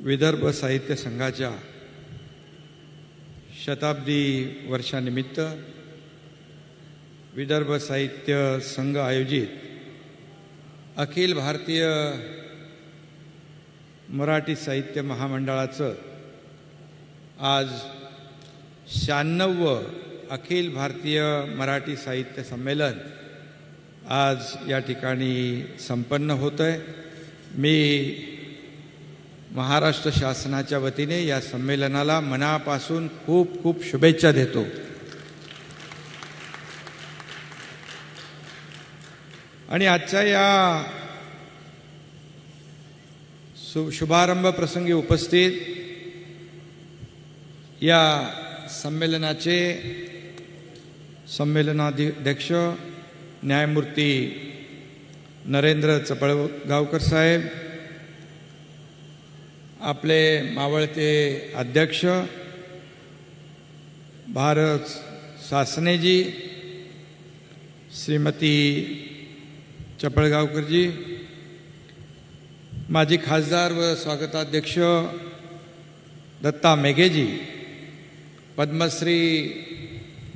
विदर्भ साहित्य संघाच्या शताब्दी वर्षानिमित्त विदर्भ साहित्य संघ आयोजित अखिल भारतीय मराठी साहित्य महामंडळाचं आज 96वे अखिल भारतीय मराठी साहित्य संमेलन आज या ठिकाणी संपन्न होत आहे। मी महाराष्ट्र शासनाच्या वतीने या संमेलनाला मनापासून खूप खूप शुभेच्छा देतो। आणि आजच्या या शुभारंभ प्रसंगी उपस्थित या संमेलनाचे संमेलनाध्यक्ष न्यायमूर्ती नरेंद्र चपळगावकर साहेब, आपले मावळते अध्यक्ष भारत सासनेजी, श्रीमती चपळगावकरजी, माजी खासदार व स्वागताध्यक्ष दत्ता मेघेजी, पद्मश्री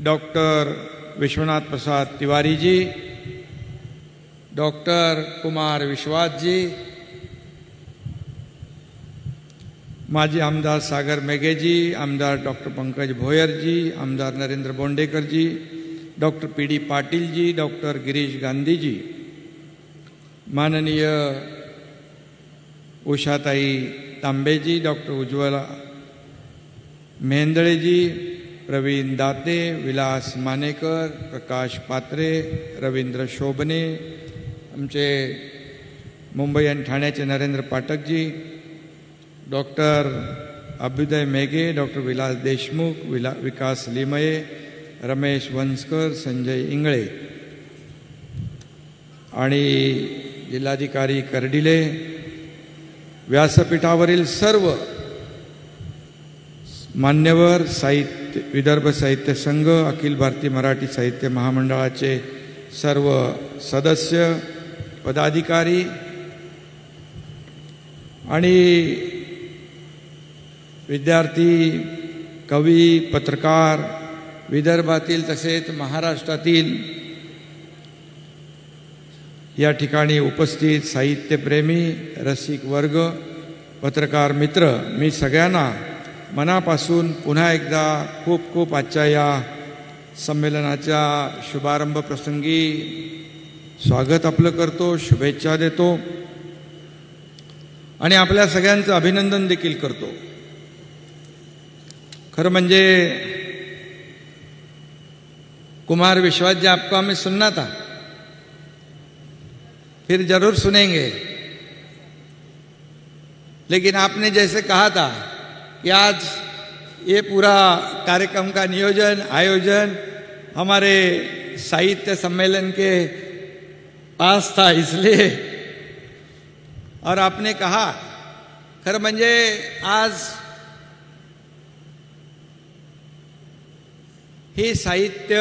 डॉक्टर विश्वनाथ प्रसाद तिवारी जी, डॉक्टर कुमार विश्वास जी, माजी आमदार सागर मेघे जी, आमदार डॉक्टर पंकज भोयर जी, आमदार नरेंद्र बोंडेकर जी, doctor PD. Patil ji, doctor Girish Gandhi ji, माननीय उषाताई तांबे जी, डॉक्टर उज्ज्वला मेहेंदळे जी, प्रवीण दाते, विलास मानेकर, प्रकाश पात्रे, रवींद्र शोभने, आमचे मुंबई आणि ठाण्याचे नरेंद्र पाठक जी, डॉक्टर अभ्युदय मेघे, डॉक्टर विलास देशमुख, विकास लिमये, रमेश वंसकर, संजय इंगळे आणि जिल्हाधिकारी कर्डिले, व्यासपीठावरील सर्व मान्यवर, साहित्य विदर्भ साहित्य संघ, अखिल भारतीय मराठी साहित्य महामंडळाचे सर्व सदस्य, पदाधिकारी आणि विद्यार्थी, कवी, पत्रकार, विदर्भातील तसेच महाराष्ट्रातील या ठिकाणी उपस्थित साहित्यप्रेमी, रसिक वर्ग, पत्रकार मित्र, मी सगळ्यांना मनापासून पुन्हा एकदा खूप खूप आजच्या या संमेलनाच्या शुभारंभ प्रसंगी स्वागत आपलं करतो, शुभेच्छा देतो आणि आपल्या सगळ्यांचं अभिनंदन देखील करतो। खरं म्हणजे कुमार विश्वास जी, आपको हमें सुनना था, फिर जरूर सुनेंगे, लेकिन आपने जैसे कहा था कि आज ये पूरा कार्यक्रम का नियोजन आयोजन हमारे साहित्य सम्मेलन के पास था, इसलिए, और आपने कहा खरं म्हणजे आज ही साहित्य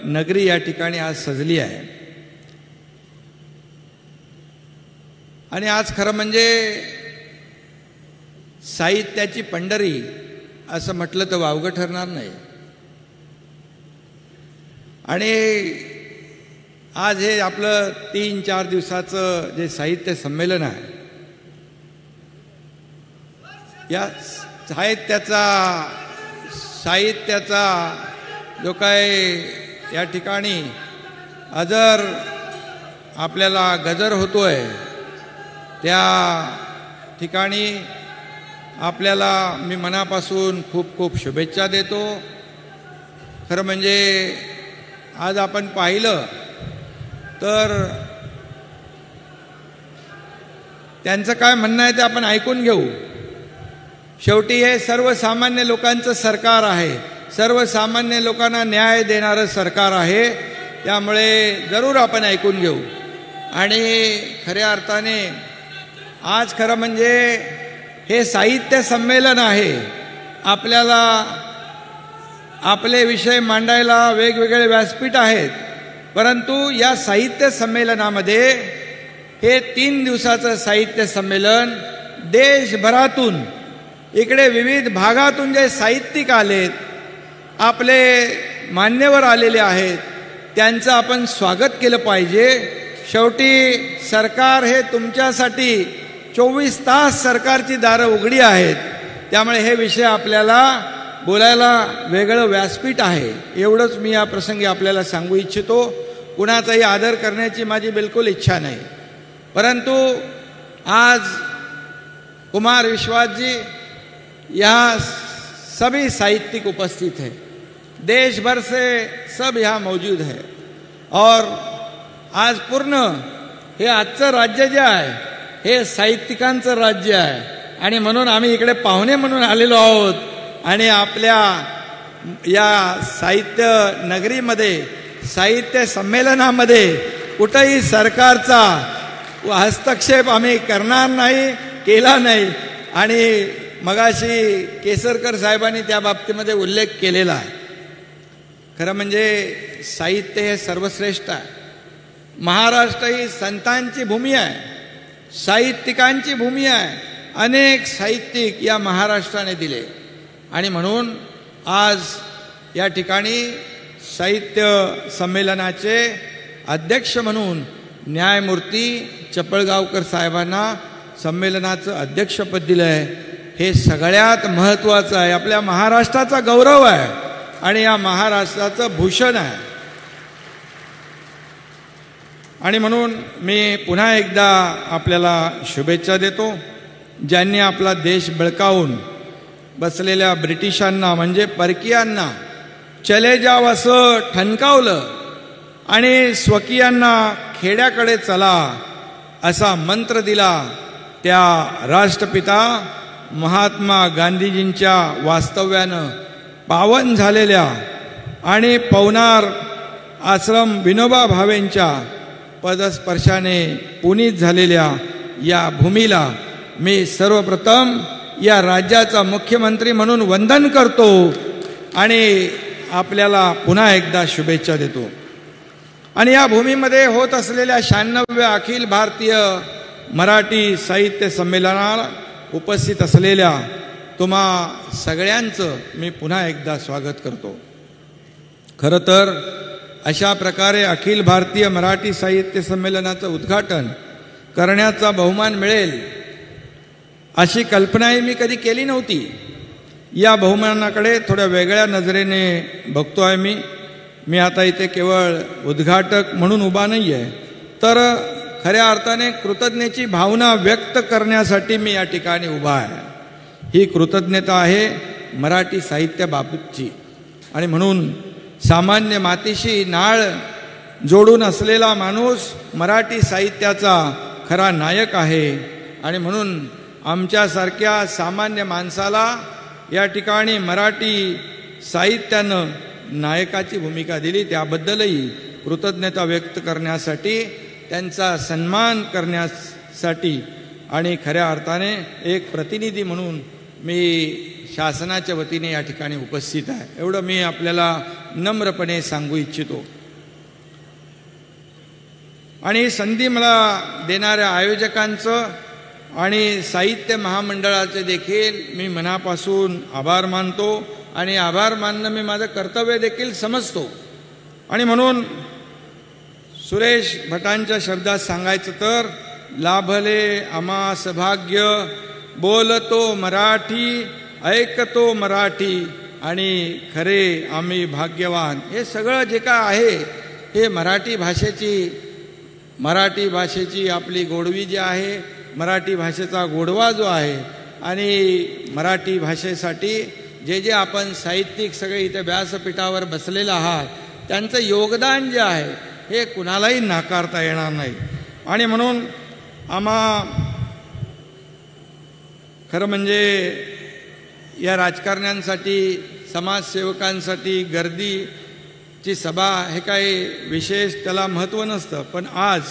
नगरी या ठिकाणी आज सजली आहे आणि आज खरं म्हणजे साहित्याची पंढरी असं म्हटलं तर वावगं ठरणार नाही। आणि आज हे आपलं 3-4 दिवसाचं जे साहित्य संमेलन आहे, या साहित्याचा जो काय या ठिकाणी अजर आपल्याला गजर होतोय, त्या ठिकाणी आपल्याला मी मनापासून खूप खूप शुभेच्छा देतो। खरं म्हणजे आज आपण पाहिलं तर त्यांचं काय म्हणणं आहे ते आपण ऐकून घेऊ। शेवटी हे सर्वसामान्य लोकांचं सरकार आहे, सर्वसामान्य लोकांना न्याय देणारं सरकार आहे, त्यामुळे जरूर आपण ऐकून घेऊ। आणि खऱ्या अर्थाने आज खरं म्हणजे हे साहित्य संमेलन आहे, आपल्याला आपले विषय मांडायला वेगवेगळे व्यासपीठ आहेत, परंतु या साहित्य संमेलनामध्ये हे 3 दिवसाचं साहित्य संमेलन देशभरातून इकडे विविध भागातून जे साहित्यिक आलेत, आपले मान्यवर आलेले आहेत, त्यांचं आपण स्वागत केलं पाहिजे. शेवटी सरकार हे तुमच्यासाठी 24 तास सरकारची दारं उघडी आहेत. त्यामुळे हे विषय आपल्याला बोलायला वेगळं व्यासपीठ आहे. एवढंच मी या प्रसंगी आपल्याला सांगू इच्छितो. कुणाचाही आदर करण्याची माझी बिलकुल इच्छा नाही. परंतु आज कुमार विश्वास जी, यहाँ सभी साहित्यिक उपस्थित हैं, देश भर से सब यहाँ मौजूद है. और आज पूर्ण हे आजचं राज्य जे आहे हे साहित्यिकांचं राज्य आहे. आणि म्हणून आम्ही इकडे पाहुणे म्हणून आलेलो आहोत. आणि आपल्या या साहित्य नगरीमध्ये, साहित्य संमेलनामध्ये कुठेही सरकारचा हस्तक्षेप आम्ही करणार नाही, केला नाही. आणि मगाशी केसरकर साहेबांनी त्या बाबतीमध्ये उल्लेख केलेला आहे. खरं म्हणजे साहित्य हे सर्वश्रेष्ठ आहे. महाराष्ट्र ही संतांची भूमी आहे, साहित्यिकांची भूमी आहे. अनेक साहित्यिक या महाराष्ट्राने दिले. आणि म्हणून आज या ठिकाणी साहित्य संमेलनाचे अध्यक्ष म्हणून न्यायमूर्ती चपळगावकर साहेबांना संमेलनाचं अध्यक्षपद दिलं आहे. हे सगळ्यात महत्त्वाचं आहे. आपल्या महाराष्ट्राचा गौरव आहे आणि या महाराष्ट्राचं भूषण आहे. आणि म्हणून मी पुन्हा एकदा आपल्याला शुभेच्छा देतो. ज्यांनी आपला देश बळकावून बसलेल्या ब्रिटिशांना म्हणजे परकीयांना चले जाव असं ठणकावलं आणि स्वकीयांना खेड्याकडे चला असा मंत्र दिला, त्या राष्ट्रपिता महात्मा गांधीजींच्या वास्तव्यानं पावन झालेल्या आणि पवनार आश्रम विनोबा भावेंच्या पदस्पर्शाने पुनीत झालेल्या या भूमीला मी सर्वप्रथम या राज्याचा मुख्यमंत्री म्हणून वंदन करतो आणि आपल्याला पुन्हा एकदा शुभेच्छा देतो. आणि या भूमीमध्ये होत असलेल्या 96व्या अखिल भारतीय मराठी साहित्य संमेलनाला उपस्थित असलेल्या तुम्हा सगळ्यांचं मी पुन्हा एकदा स्वागत करतो. खरं तर अशा प्रकारे अखिल भारतीय मराठी साहित्य संमेलनाचं उद्घाटन करण्याचा बहुमान मिळेल अशी कल्पनाही मी कधी केली नव्हती. या बहुमानाकडे थोड्या वेगळ्या नजरेने बघतो आहे मी आता इथे केवळ उद्घाटक म्हणून उभा नाही आहे, तर खऱ्या अर्थाने कृतज्ञतेची भावना व्यक्त करण्यासाठी मी या ठिकाणी उभा आहे. ही कृतज्ञता आहे मराठी साहित्याबाबतची. आणि म्हणून सामान्य मातीशी नाळ जोडून असलेला माणूस मराठी साहित्याचा खरा नायक आहे. आणि म्हणून आमच्यासारख्या सामान्य माणसाला या ठिकाणी मराठी साहित्यानं नायकाची भूमिका दिली, त्याबद्दलही कृतज्ञता व्यक्त करण्यासाठी, त्यांचा सन्मान करण्यासाठी आणि खऱ्या अर्थाने एक प्रतिनिधी म्हणून मी शासनाच्या वतीने या ठिकाणी उपस्थित आहे. एवढं मी आपल्याला नम्रपणे सांगू इच्छितो. आणि संधी मला देणाऱ्या आयोजकांचं आणि साहित्य महामंडळाचे देखील मी मनापासून आभार मानतो आणि आभार मानणं मी माझं कर्तव्य देखील समजतो. आणि म्हणून सुरेश भटांच्या शब्दात सांगायचं तर, लाभले आम्हास भाग्य, बोलतो मराठी, ऐकतो मराठी आणि खरे आम्ही भाग्यवान. हे सगळं जे काय आहे हे मराठी भाषेची आपली गोडवी जी आहे, मराठी भाषेचा गोडवा जो आहे, आणि मराठी भाषेसाठी जे आपण साहित्यिक सगळे इथे व्यासपीठावर बसलेले आहात, त्यांचं योगदान जे आहे हे कुणालाही नाकारता येणार नाही. आणि म्हणून आम्हा खरं म्हणजे या राजकारण्यांसाठी, समाजसेवकांसाठी गर्दीची सभा हे काही विशेष त्याला महत्त्व नसतं, पण आज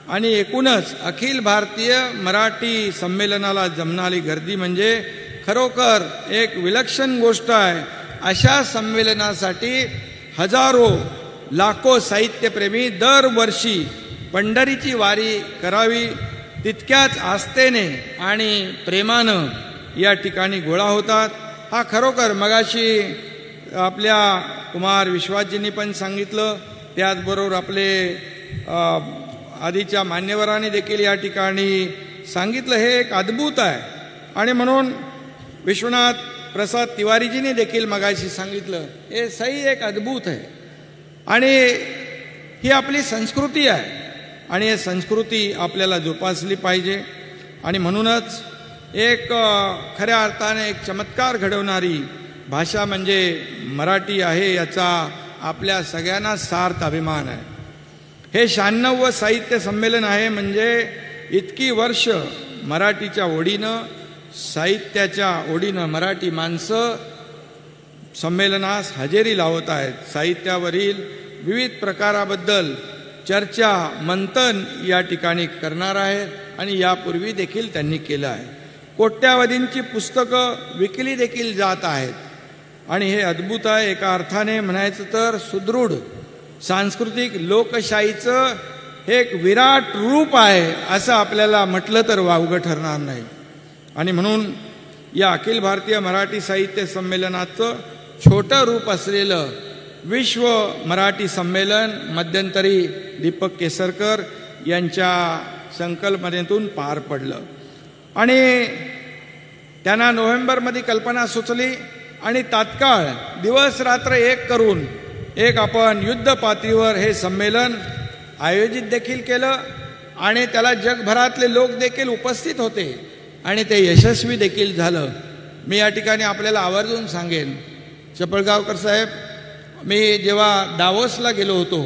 आणि एकूणच अखिल भारतीय मराठी संमेलनाला जमणारी गर्दी म्हणजे खरोखर एक विलक्षण गोष्ट आहे. अशा संमेलनासाठी हजारो लाखो साहित्यप्रेमी दरवर्षी पंढरीची वारी करावी तितक्याच आस्थेने आणि प्रेमानं या ठिकाणी गोळा होतात. हा खरोखर मगाशी आपल्या कुमार विश्वासजींनी पण सांगितलं, त्याचबरोबर आपले आधीच्या मान्यवरांनी देखील या ठिकाणी सांगितलं. हे एक अद्भुत आहे. आणि म्हणून विश्वनाथ प्रसाद तिवारीजींनी देखील मगाशी सांगितलं, हे सही एक अद्भुत आहे. आणि ही आपली संस्कृती आहे आणि ही संस्कृती आपल्याला जोपासली पाहिजे. आणि म्हणूनच एक खऱ्या अर्थाने एक चमत्कार घडवणारी भाषा म्हणजे मराठी आहे, याचा आपल्या सगळ्यांना सार्थ अभिमान आहे. हे 96वं साहित्य संमेलन आहे. म्हणजे इतकी वर्ष मराठीच्या ओढीनं, साहित्याच्या ओढीनं मराठी माणसं संमेलनास हजेरी लावत आहेत. साहित्यावरील विविध प्रकाराबद्दल चर्चा, मंथन या ठिकाणी करणार आहेत आणि यापूर्वी देखील त्यांनी केलं आहे. कोट्यावधींची पुस्तकं विकली देखील जात आहेत. आणि हे अद्भुत आहे. एका अर्थाने म्हणायचं तर सुदृढ सांस्कृतिक लोकशाहीचं हे एक विराट रूप आहे, असं आपल्याला म्हटलं तर वावगं ठरणार नाही. आणि म्हणून या अखिल भारतीय मराठी साहित्य संमेलनाचं छोटं रूप असलेलं विश्व मराठी संमेलन मध्यंतरी दीपक केसरकर यांच्या संकल्पनेतून पार पडलं. आणि त्यांना नोव्हेंबरमध्ये कल्पना सुचली आणि तात्काळ दिवस रात्र एक करून एक आपण युद्ध पातळीवर हे संमेलन आयोजित देखील केलं. आणि त्याला जगभरातले लोक देखील उपस्थित होते आणि ते यशस्वी देखील झालं. मी या ठिकाणी आपल्याला आवर्जून सांगेन, चपळगावकर साहेब, मी जेव्हा दावोसला गेलो होतो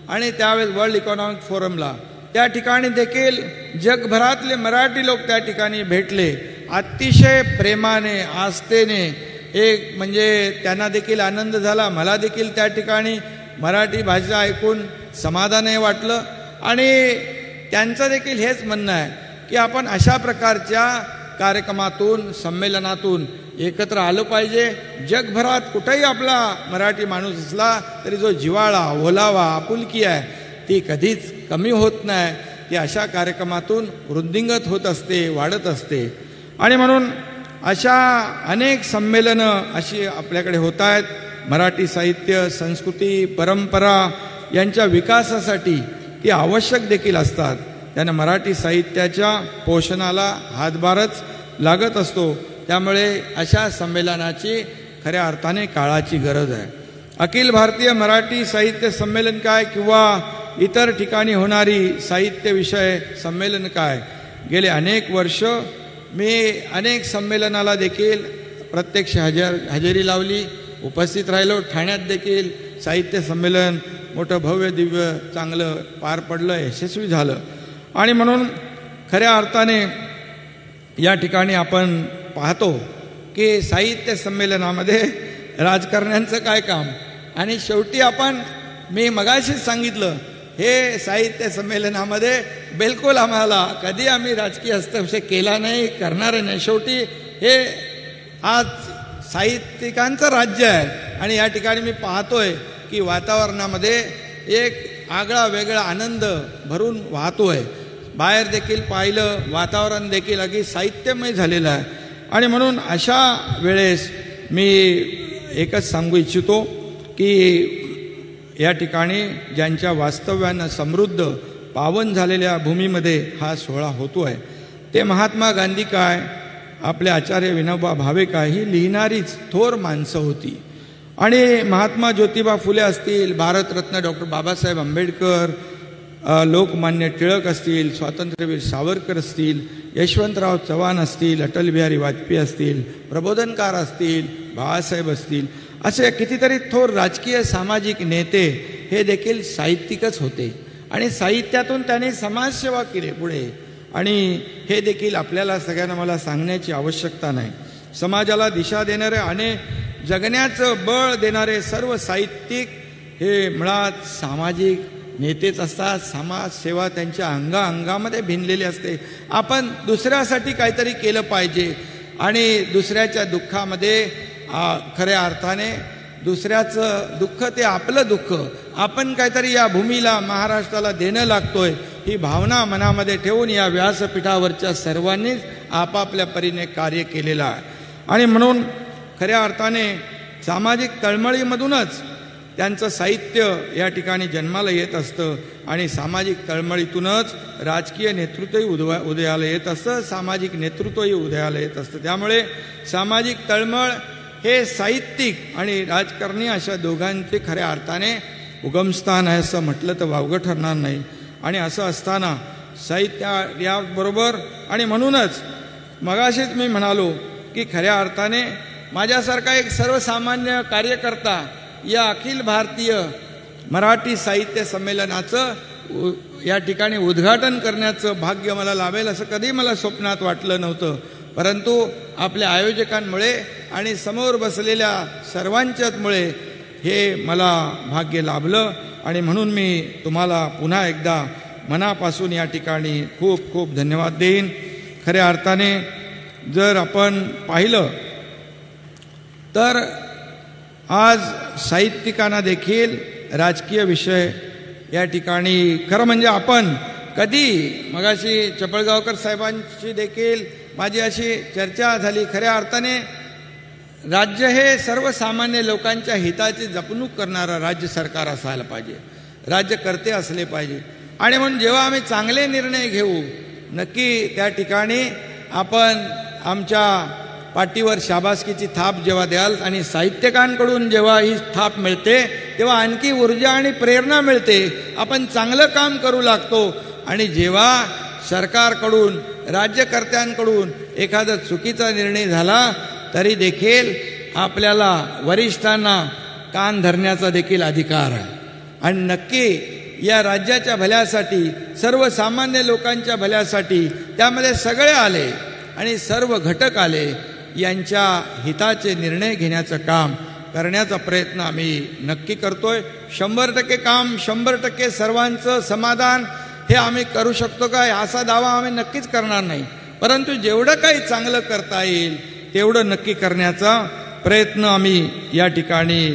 आणि त्यावेळेस वर्ल्ड इकॉनॉमिक फोरमला, त्या ठिकाणी देखील जगभरातले मराठी लोक त्या ठिकाणी भेटले. अतिशय प्रेमाने, आस्थेने, एक म्हणजे त्यांना देखील आनंद झाला, मला देखील त्या ठिकाणी मराठी भाषा ऐकून समाधानही वाटलं. आणि त्यांचं देखील हेच म्हणणं आहे की आपण अशा प्रकारच्या कार्यक्रमातून, संमेलनातून एकत्र आलं पाहिजे. जगभरात कुठेही आपला मराठी माणूस असला तरी जो जिव्हाळा, ओलावा, आपुलकी आहे ती कधीच कमी होत नाही. ती अशा कार्यक्रमातून वृद्धिंगत होत असते, वाढत असते. आणि म्हणून अशा अनेक संमेलनं अशी आपल्याकडे होत आहेत. मराठी साहित्य, संस्कृती, परंपरा यांच्या विकासासाठी ती आवश्यक देखील असतात. त्यानं मराठी साहित्याच्या पोषणाला हातभारच लागत असतो. त्यामुळे अशा संमेलनाची खऱ्या अर्थाने काळाची गरज आहे. अखिल भारतीय मराठी साहित्य संमेलन काय किंवा इतर ठिकाणी होणारी साहित्य विषय संमेलन काय, गेले अनेक वर्ष मी अनेक संमेलनाला देखील प्रत्यक्ष हजेरी लावली, उपस्थित राहिलो. ठाण्यात देखील साहित्य संमेलन मोठं भव्य दिव्य चांगलं पार पडलं, यशस्वी झालं. आणि म्हणून खऱ्या अर्थाने या ठिकाणी आपण पाहतो की साहित्य संमेलनामध्ये राजकारण्यांचं काय काम. आणि शेवटी मी मगाशीच सांगितलं, हे साहित्य संमेलनामध्ये बिलकुल आम्हाला कधी आम्ही राजकीय हस्तक्षेप केला नाही, करणार नाही. शेवटी हे आज साहित्यिकांचं राज्य आहे. आणि या ठिकाणी मी पाहतोय की वातावरणामध्ये एक आगळा वेगळा आनंद भरून वाहतोय. बाहेर देखील पाहिलं, वातावरण देखील अगदी साहित्यमय झालेलं आहे. आणि म्हणून अशा वेळेस मी एकच सांगू इच्छितो की या ठिकाणी ज्यांच्या वास्तव्यानं समृद्ध पावन झालेल्या भूमीमध्ये हा सोहळा होतो आहे ते महात्मा गांधी काय, आपले आचार्य विनोबा भावे काय, ही लिहिणारीच थोर माणसं होती. आणि महात्मा ज्योतिबा फुले असतील, भारतरत्न डॉक्टर बाबासाहेब आंबेडकर, लोकमान्य टिळक असतील, स्वातंत्र्यवीर सावरकर असतील, यशवंतराव चव्हाण असतील, अटल बिहारी वाजपेयी असतील, प्रबोधनकार असतील, बाळासाहेब असतील, असे कितीतरी थोर राजकीय सामाजिक नेते हे देखील साहित्यिकच होते. आणि साहित्यातून त्यांनी समाजसेवा केली पुढे. आणि हे देखील आपल्याला सगळ्यांना मला सांगण्याची आवश्यकता नाही. समाजाला दिशा देणारे आणि जगण्याचं बळ देणारे सर्व साहित्यिक हे मुळात सामाजिक नेतेच असतात. समाजसेवा त्यांच्या अंगामध्ये भिनलेली असते. आपण दुसऱ्यासाठी काहीतरी केलं पाहिजे आणि दुसऱ्याच्या दुःखामध्ये खऱ्या अर्थाने दुसऱ्याचं दुःख ते आपलं दुःख, आपण काहीतरी या भूमीला, महाराष्ट्राला देणं लागतोय. ही भावना मनामध्ये ठेवून या व्यासपीठावरच्या सर्वांनीच आपापल्या परीने कार्य केलेलं आहे. आणि म्हणून खऱ्या अर्थाने सामाजिक तळमळीमधूनच त्यांचं साहित्य या ठिकाणी जन्माला येत असतं आणि सामाजिक तळमळीतूनच राजकीय नेतृत्वही उदयाला येत असतं, सामाजिक नेतृत्वही उदयाला येत असतं. त्यामुळे सामाजिक तळमळ हे साहित्यिक आणि राजकारणी अशा दोघांचे खऱ्या अर्थाने उगमस्थान आहे असं म्हटलं तर वावगं ठरणार नाही. आणि असं असताना साहित्य याबरोबर आणि म्हणूनच मगाशीच मी म्हणालो की खऱ्या अर्थाने माझ्यासारखा एक सर्वसामान्य कार्यकर्ता या अखिल भारतीय मराठी साहित्य संमेलनाचं या ठिकाणी उद्घाटन करण्याचं भाग्य मला लाभेल असं कधी मला स्वप्नात वाटलं नव्हतं. परंतु आपल्या आयोजकांमुळे आणि समोर बसलेल्या सर्वांच्याचमुळे हे मला भाग्य लाभलं. आणि म्हणून मी तुम्हाला पुन्हा एकदा मनापासून या ठिकाणी खूप खूप धन्यवाद देईन. खऱ्या अर्थाने जर आपण पाहिलं तर आज साहित्यिकांना देखील राजकीय विषय या ठिकाणी खरं म्हणजे आपण कधी मगाशी चपळगावकर साहेबांची देखील माझी अशी चर्चा झाली. खऱ्या अर्थाने राज्य हे सर्वसामान्य लोकांच्या हिताची जपणूक करणारं राज्य सरकार असायला पाहिजे, राज्यकर्ते असले पाहिजे. आणि म्हणून जेव्हा आम्ही चांगले निर्णय घेऊ नक्की त्या ठिकाणी आपण आमच्या पाठीवर शाबासकीची थाप जेव्हा द्याल आणि साहित्यिकांकडून जेव्हा ही थाप मिळते तेव्हा आणखी ऊर्जा आणि प्रेरणा मिळते, आपण चांगलं काम करू लागतो. आणि जेव्हा सरकारकडून राज्यकर्त्यांकडून एखादा चुकीचा निर्णय झाला तरी देखील आपल्याला वरिष्ठांना कान धरण्याचा देखील अधिकार आहे. आणि नक्की या राज्याच्या भल्यासाठी सर्वसामान्य लोकांच्या भल्यासाठी त्यामध्ये सगळे आले आणि सर्व घटक आले यांच्या हिताचे निर्णय घेण्याचं काम करण्याचा प्रयत्न आम्ही नक्की करतोय. 100% काम 100% सर्वांचं समाधान हे आम्ही करू शकतो काय असा दावा आम्ही नक्कीच करणार नाही. परंतु जेवढं काही चांगलं करता येईल तेवढं नक्की करण्याचा प्रयत्न आम्ही या ठिकाणी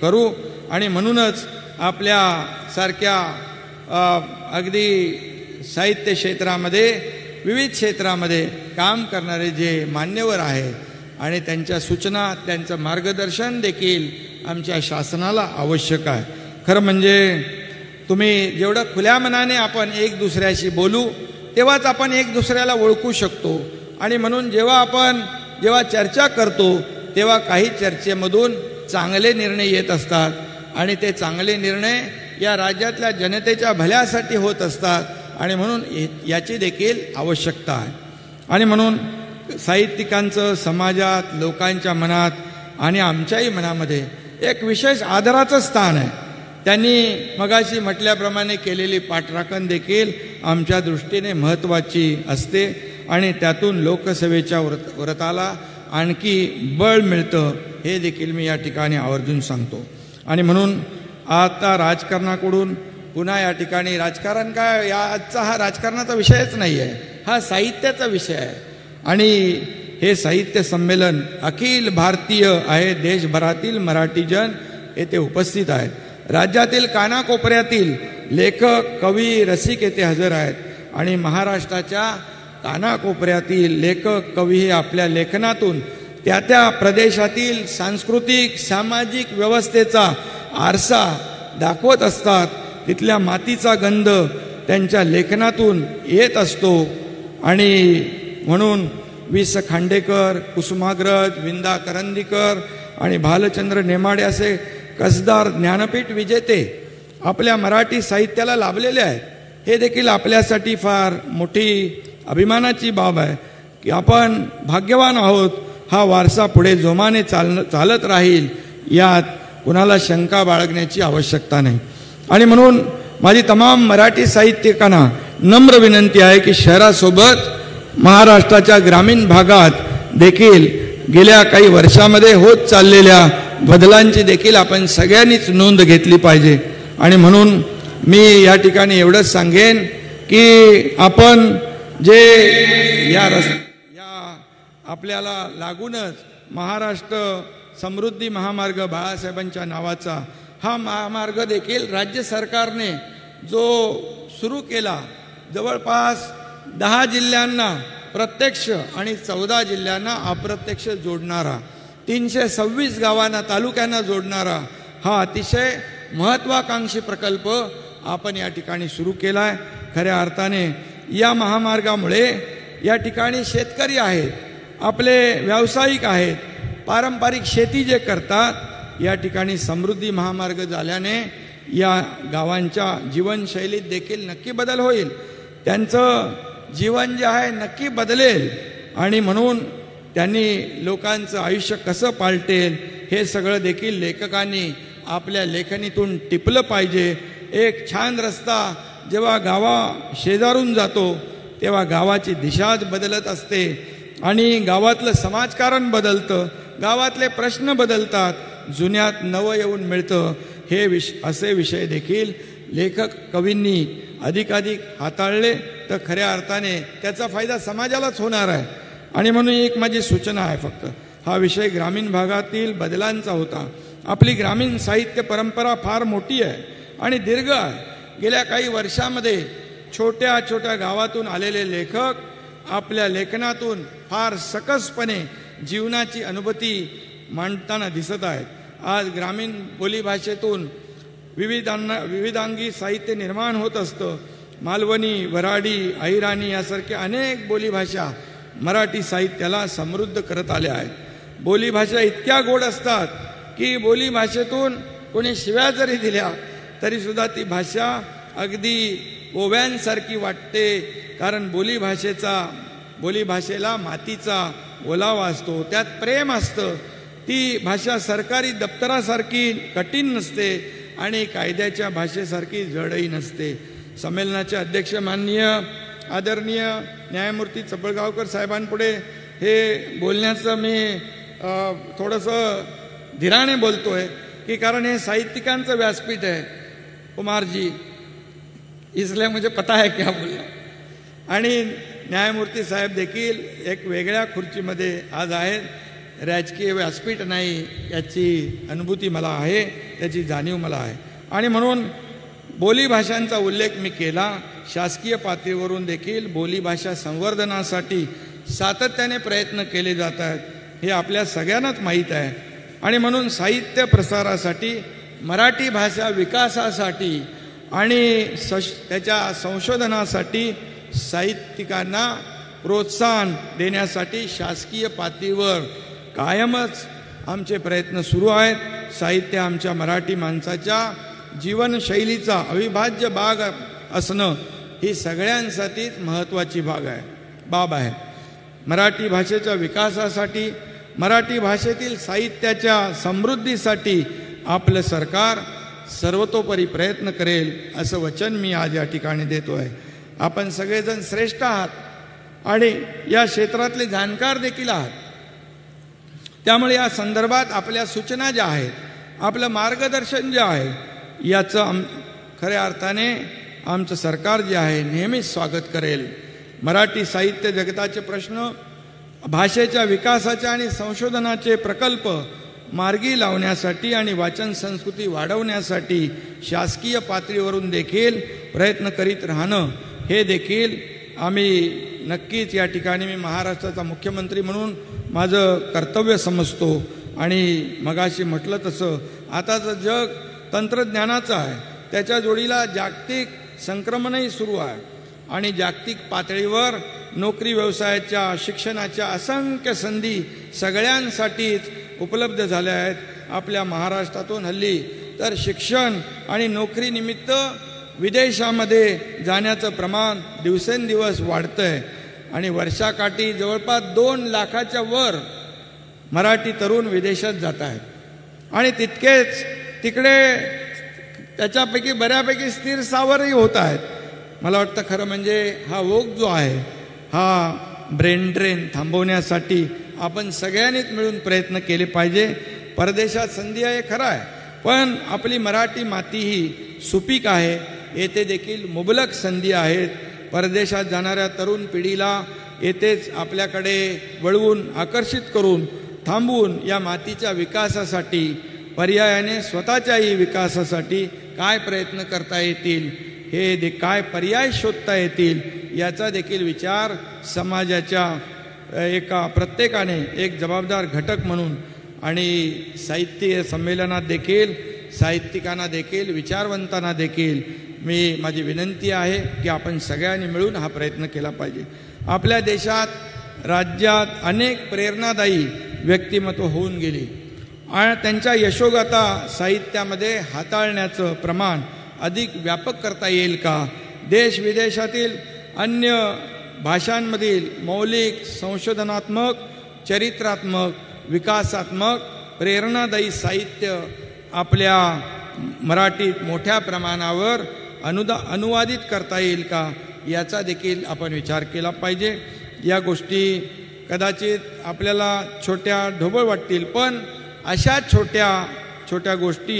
करू. आणि म्हणूनच आपल्यासारख्या अगदी साहित्य क्षेत्रामध्ये विविध क्षेत्रामध्ये काम करणारे जे मान्यवर आहे आणि त्यांच्या सूचना त्यांचं मार्गदर्शन देखील आमच्या शासनाला आवश्यक आहे. खरं म्हणजे तुम्ही जेवढं खुल्या मनाने आपण एक दुसऱ्याशी बोलू तेव्हाच आपण एक दुसऱ्याला ओळखू शकतो. आणि म्हणून जेव्हा चर्चा करतो तेव्हा काही चर्चेमधून चांगले निर्णय येत असतात आणि ते चांगले निर्णय या राज्यातल्या जनतेच्या भल्यासाठी होत असतात. आणि म्हणून याची देखील आवश्यकता आहे. आणि म्हणून साहित्यिकांचं समाजात लोकांच्या मनात आणि आमच्याही मनामध्ये एक विशेष आदराचं स्थान आहे. त्यांनी मगाशी म्हटल्याप्रमाणे केलेली पाठराखण देखील आमच्या दृष्टीने महत्त्वाची असते आणि त्यातून लोकसेवेच्या व्रताला आणखी बळ मिळतं हे देखील मी या ठिकाणी आवर्जून सांगतो. आणि म्हणून आता राजकारणाकडून पुन्हा या ठिकाणी राजकारण काय आजचा हा राजकारणाचा विषयच नाही आहे, हा साहित्याचा विषय आहे. आणि हे साहित्य संमेलन अखिल भारतीय आहे. देशभरातील मराठीजन येथे उपस्थित आहेत. राज्यातील कानाकोपऱ्यातील लेखक कवी रसिक येथे हजर आहेत. आणि महाराष्ट्राच्या कानाकोपऱ्यातील लेखक कवी हे आपल्या लेखनातून त्या त्या प्रदेशातील सांस्कृतिक सामाजिक व्यवस्थेचा आरसा दाखवत असतात. तिथल्या मातीचा गंध त्यांच्या लेखनातून येत असतो. आणि म्हणून वि स खांडेकर, कुसुमाग्रज, विंदा करंदीकर आणि भालचंद्र नेमाडे असे कसदार ज्ञानपीठ विजेते आपल्या मराठी साहित्याला लाभलेले आहेत. हे देखील आपल्यासाठी फार मोठी अभिमानाची बाब आहे की आपण भाग्यवान आहोत. हा वारसा पुढे जोमाने चालत राहील यात कुणाला शंका बाळगण्याची आवश्यकता नाही. आणि म्हणून माझी तमाम मराठी साहित्यिकांना नम्र विनंती आहे की शहरासोबत महाराष्ट्राच्या ग्रामीण भागात देखील गेल्या काही वर्षामध्ये होत चाललेल्या बदलांची देखील आपण सगळ्यांनीच नोंद घेतली पाहिजे. आणि म्हणून मी या ठिकाणी एवढंच सांगेन की आपण जे या आपल्याला लागूनच महाराष्ट्र समृद्धी महामार्ग बाळासाहेबांच्या नावाचा हा महामार्ग देखील राज्य सरकारने जो सुरू केला जवळपास 10 जिल्ह्यांना प्रत्यक्ष आणि 14 जिल्ह्यांना अप्रत्यक्ष जोडणारा, 326 गावांना तालुक्यांना जोडणारा हा अतिशय महत्त्वाकांक्षी प्रकल्प आपण या ठिकाणी सुरू केला आहे. खऱ्या अर्थाने या महामार्गामुळे या ठिकाणी शेतकरी आहेत, आपले व्यावसायिक आहेत, पारंपरिक शेती जे करतात, या ठिकाणी समृद्धी महामार्ग झाल्याने या गावांच्या जीवनशैलीत देखील नक्की बदल होईल. त्यांचं जीवन जे आहे नक्की बदलेल आणि म्हणून त्यांनी लोकांचं आयुष्य कसं पालटेल हे सगळं देखील लेखकांनी आपल्या लेखणीतून टिपलं पाहिजे. एक छान रस्ता जेव्हा गावा शेजारून जातो तेव्हा गावाची दिशाच बदलत असते आणि गावातलं समाजकारण बदलतं, गावातले प्रश्न बदलतात, जुन्यात नवं येऊन मिळतं. हे असे विषय देखील लेखक कवींनी अधिकाधिक हाताळले तर खऱ्या अर्थाने त्याचा फायदा समाजालाच होणार आहे. आणि म्हणून एक माझी सूचना आहे, फक्त हा विषय ग्रामीण भागातील बदलांचा होता. आपली ग्रामीण साहित्य परंपरा फार मोठी आहे आणि दीर्घ आहे. गेल्या काही वर्षामध्ये छोट्या छोट्या गावातून आलेले लेखक आपल्या लेखनातून फार सकसपणे जीवनाची अनुभूती मांडताना दिसत आहेत. आज ग्रामीण बोलीभाषेतून विविधांगी साहित्य निर्माण होत असतं. मालवणी, वऱ्हाडी, अहिराणी यासारख्या अनेक बोलीभाषा मराठी साहित्याला समृद्ध करत आल्या आहेत. बोलीभाषा इतक्या गोड असतात की बोलीभाषेतून कोणी शिव्या जरी दिल्या तरीसुद्धा ती भाषा अगदी ओव्यांसारखी वाटते, कारण बोलीभाषेला मातीचा ओलावा असतो, त्यात प्रेम असतं. ती भाषा सरकारी दप्तरासारखी कठीण नसते आणि कायद्याच्या भाषेसारखी जडही नसते. संमेलनाचे अध्यक्ष माननीय आदरणीय न्यायमूर्ती चपळगावकर साहेबांपुढे हे बोलण्याचं मी थोडंसं धीराने बोलतोय की कारण हे साहित्यिकांचं व्यासपीठ आहे कुमार जी, इसलिए मुझे पता है क्या बोलना. आणि न्यायमूर्ती साहेब देखील एक वेगळ्या खुर्चीमध्ये आज आहेत. राजकीय व्यासपीठ नाही याची अनुभूती मला आहे, त्याची जाणीव मला आहे. आणि म्हणून बोलीभाषांचा उल्लेख मी केला. शासकीय पातळीवरून देखील बोलीभाषा संवर्धनासाठी सातत्याने प्रयत्न केले जात आहेत, हे आपल्या सगळ्यांनाच माहीत आहे. आणि म्हणून साहित्य प्रसारासाठी, मराठी भाषा विकासासाठी आणि त्याच्या संशोधनासाठी साहित्यिकांना प्रोत्साहन देण्यासाठी शासकीय पातळीवर कायमच आमचे प्रयत्न सुरू आहेत. साहित्य आमच्या मराठी माणसाच्या जीवनशैलीचा अविभाज्य भाग असणं ही सगळ्यांसाठीच महत्त्वाची बाब आहे. मराठी भाषेच्या विकासासाठी, मराठी भाषेतील साहित्याच्या समृद्धीसाठी आपलं सरकार सर्वतोपरी प्रयत्न करेल असं वचन मी आज या ठिकाणी देतो आहे. आपण सगळेजण श्रेष्ठ आहात आणि या क्षेत्रातले जाणकार देखील आहात. त्यामुळे या संदर्भात आपल्या सूचना ज्या आहेत, आपलं मार्गदर्शन जे आहे, याचं खऱ्या अर्थाने आमचं सरकार जे आहे नेहमीच स्वागत करेल. मराठी साहित्य जगताचे प्रश्न, भाषेच्या विकासाचे आणि संशोधनाचे प्रकल्प मार्गी लावण्यासाठी आणि वाचन संस्कृती वाढवण्यासाठी शासकीय पातळीवरून देखील प्रयत्न करीत राहणं हे देखील आम्ही नक्कीच या ठिकाणी मी महाराष्ट्राचा मुख्यमंत्री म्हणून माझं कर्तव्य समजतो. आणि मगाशी म्हटलं तसं आताचं जग तंत्रज्ञानाचं आहे, त्याच्या जोडीला जागतिक संक्रमणही सुरू आहे आणि जागतिक पातळीवर नोकरी, व्यवसायाच्या, शिक्षणाच्या असंख्य संधी सगळ्यांसाठीच उपलब्ध झाल्या आहेत. आपल्या महाराष्ट्रातून हल्ली तर शिक्षण आणि नोकरीनिमित्त विदेशामध्ये जाण्याचं प्रमाण दिवसेंदिवस वाढतं आहे आणि वर्षाकाठी जवळपास 2 लाखाच्या वर मराठी तरुण विदेशात जात आहेत आणि तितकेच तिकडे त्याच्यापैकी बऱ्यापैकी स्थिर सावरही होत आहेत. मला वाटतं खरं म्हणजे हा ओघ जो आहे, हा ब्रेन ड्रेन थांबवण्यासाठी आपण सगळ्यांनीच मिळून प्रयत्न केले पाहिजे. परदेशात संधी आहे खरं आहे, पण आपली मराठी माती ही सुपीक आहे. येथे देखील मुबलक संधी आहेत. परदेशात जाणाऱ्या तरुण पिढीला येथेच आपल्याकडे वळवून आकर्षित करून थांबवून या मातीच्या विकासासाठी, पर्यायाने स्वतःच्याही विकासासाठी काय प्रयत्न करता येतील काय पर्याय शोधता येतील याचा देखील विचार समाजाच्या एका प्रत्येकाने एक जबाबदार घटक म्हणून आणि साहित्य संमेलनात देखील साहित्यिकांना देखील विचारवंतांना देखील माझी विनंती आहे की आपण सगळ्यांनी मिळून हा प्रयत्न केला पाहिजे. आपल्या देशात राज्यात अनेक प्रेरणादायी व्यक्तिमत्व होऊन गेली आणि त्यांच्या यशोगाथा साहित्यामध्ये हाताळण्याचं प्रमाण अधिक व्यापक करता येईल का? देश विदेशातील अन्य भाषांमधील मौलिक संशोधनात्मक चरित्रात्मक विकासात्मक प्रेरणादायी साहित्य आपल्या मराठीत मोठ्या प्रमाणावर अनुवादित करता येईल का याचा देखील आपण विचार केला पाहिजे. या गोष्टी कदाचित आपल्याला छोट्या ढोबळ वाटतील, पण अशा छोट्या छोट्या गोष्टी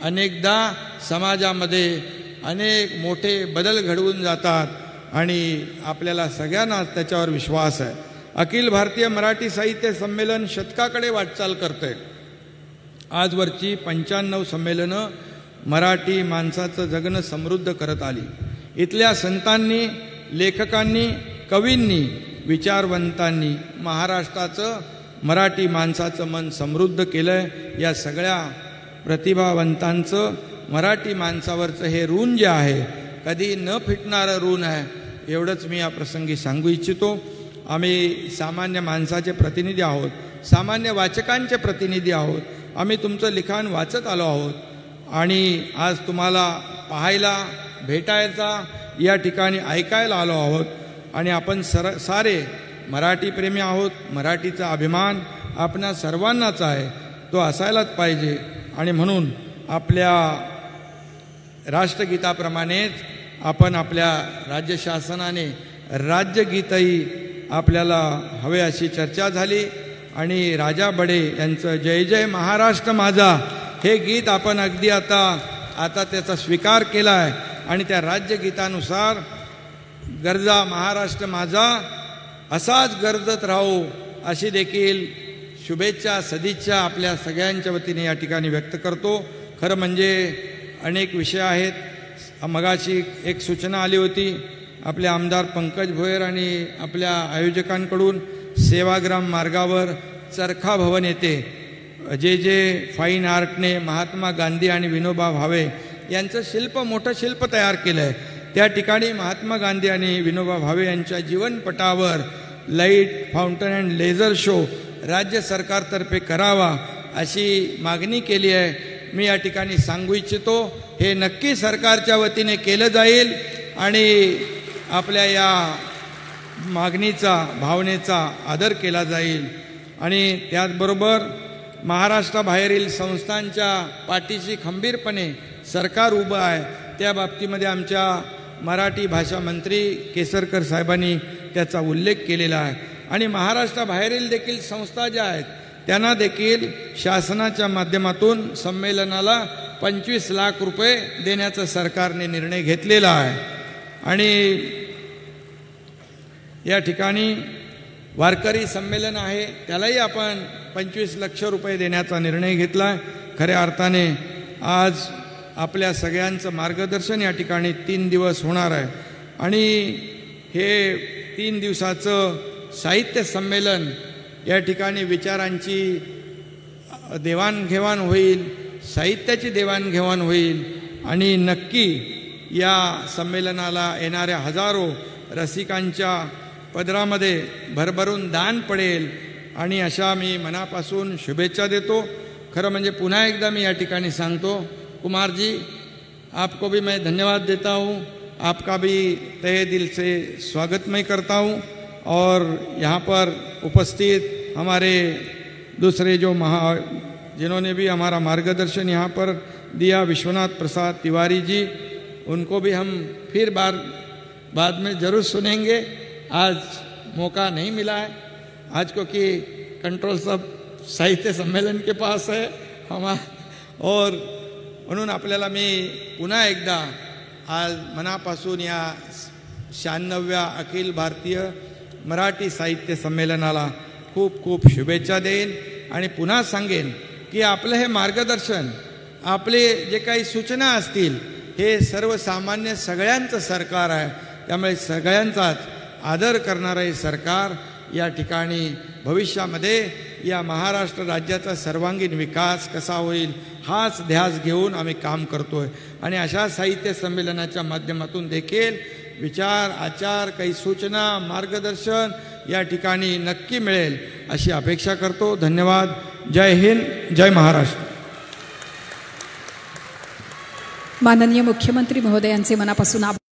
अनेकदा समाजामध्ये अनेक मोठे बदल घडवून जातात आणि आपल्याला सगळ्यांना त्याच्यावर विश्वास आहे. अखिल भारतीय मराठी साहित्य संमेलन शतकाकडे वाटचाल करते. आजवरची 95 संमेलनं मराठी माणसाचं जगणं समृद्ध करत आली. इथल्या संतांनी, लेखकांनी, कवींनी, विचारवंतांनी महाराष्ट्राचं मराठी माणसाचं मन समृद्ध केलंय. या सगळ्या प्रतिभावंतांचं मराठी माणसावरचं हे ऋण जे आहे कधी न फिटणारं ऋण आहे एवढंच मी या प्रसंगी सांगू इच्छितो. आम्ही सामान्य माणसाचे प्रतिनिधी आहोत, सामान्य वाचकांचे प्रतिनिधी आहोत. आम्ही तुमचं लिखाण वाचत आलो आहोत आणि आज तुम्हाला पाहायला भेटायचा या ठिकाणी ऐकायला आलो आहोत आणि आपण सारे मराठी प्रेमी आहोत. मराठीचा अभिमान आपणा सर्वांनाच आहे, तो असायलाच पाहिजे. आणि म्हणून आपल्या राष्ट्रगीताप्रमाणेच आपण आपल्या राज्य शासनाने राज्यगीतही आपल्याला हवे अशी चर्चा झाली आणि राजा बडे यांचं जय जय महाराष्ट्र माझा हे गीत आपण अगदी आता त्याचा स्वीकार केला आहे आणि त्या राज्यगीतानुसार गरजा महाराष्ट्र माझा असाच गरजत राहू अशी देखील शुभेच्छा सदिच्छा आपल्या सगळ्यांच्या वतीने या ठिकाणी व्यक्त करतो. खरं म्हणजे अनेक विषय आहेत. मगाशी एक सूचना आली होती आपले आमदार पंकज भोयर आणि आपल्या आयोजकांकडून सेवाग्राम मार्गावर चरखा भवन येथे जे फाईन आर्टने महात्मा गांधी आणि विनोबा भावे यांचं शिल्प मोठं शिल्प तयार केलं आहे. त्या ठिकाणी महात्मा गांधी आणि विनोबा भावे यांच्या जीवनपटावर light fountain and laser show राज्य सरकारतर्फे करावा अशी मागणी केली आहे. मी या ठिकाणी सांगू इच्छितो हे नक्की सरकारच्या वतीने केलं जाईल आणि आपल्या या मागणीचा भावनेचा आदर केला जाईल. आणि त्याचबरोबर महाराष्ट्राबाहेरील संस्थांच्या पाठीशी खंबीरपणे सरकार उभं आहे. त्या बाबतीमध्ये आमच्या मराठी भाषा मंत्री केसरकर साहेबांनी त्याचा उल्लेख केलेला आहे. आणि महाराष्ट्राबाहेरील देखील संस्था ज्या आहेत त्यांना देखील शासनाच्या माध्यमातून संमेलनाला 25 लाख रुपये देण्याचा सरकारने निर्णय घेतलेला आहे. आणि या ठिकाणी वारकरी संमेलन आहे त्यालाही आपण 25 लाख रुपये देण्याचा निर्णय घेतला आहे. खऱ्या अर्थाने आज आपल्या सगळ्यांचं मार्गदर्शन या ठिकाणी 3 दिवस होणार आहे आणि हे 3 दिवसाचं साहित्य संमेलन या ठिकाणी विचारांची देवाणघेवाण होईल, साहित्याची देवाणघेवाण होईल आणि नक्की या संमेलनाला येणाऱ्या हजारो रसिकांच्या पदरामध्ये भरभरून दान पडेल आणि अशा मी मनापासून शुभेच्छा देतो. खरं म्हणजे पुन्हा एकदा मी या ठिकाणी सांगतो कुमार जी आपको भी मैं धन्यवाद देता हूँ, आपका भी तहे दिल से स्वागत मैं करता हूँ. और यहाँ पर उपस्थित हमारे दूसरे जो जिन्होंने भी हमारा मार्गदर्शन यहाँ पर दिया, विश्वनाथ प्रसाद तिवारी जी, उनको भी हम फिर बाद में ज़रूर सुनेंगे. आज मौका नहीं मिला है आज क्योंकि कंट्रोल सब साहित्य सम्मेलन के पास है और म्हणून आपल्याला मी पुन्हा एकदा आज मनापासून या 96व्या अखिल भारतीय मराठी साहित्य संमेलनाला खूप खूप शुभेच्छा देईन आणि पुन्हा सांगेन की आपलं हे मार्गदर्शन, आपले जे काही सूचना असतील हे सर्वसामान्य सगळ्यांचं सरकार आहे. त्यामुळे सगळ्यांचाच आदर करणारं हे सरकार या ठिकाणी भविष्यामध्ये या महाराष्ट्र राज्याचा सर्वांगीण विकास कसा होईल हाच ध्यास घेऊन आम्ही काम करतोय. आणि अशा साहित्य संमेलनाच्या माध्यमातून देखील विचार, आचार, काही सूचना, मार्गदर्शन या ठिकाणी नक्की मिळेल अशी अपेक्षा करतो. धन्यवाद. जय हिंद, जय महाराष्ट्र. माननीय मुख्यमंत्री महोदयांचे मनापासून आभार.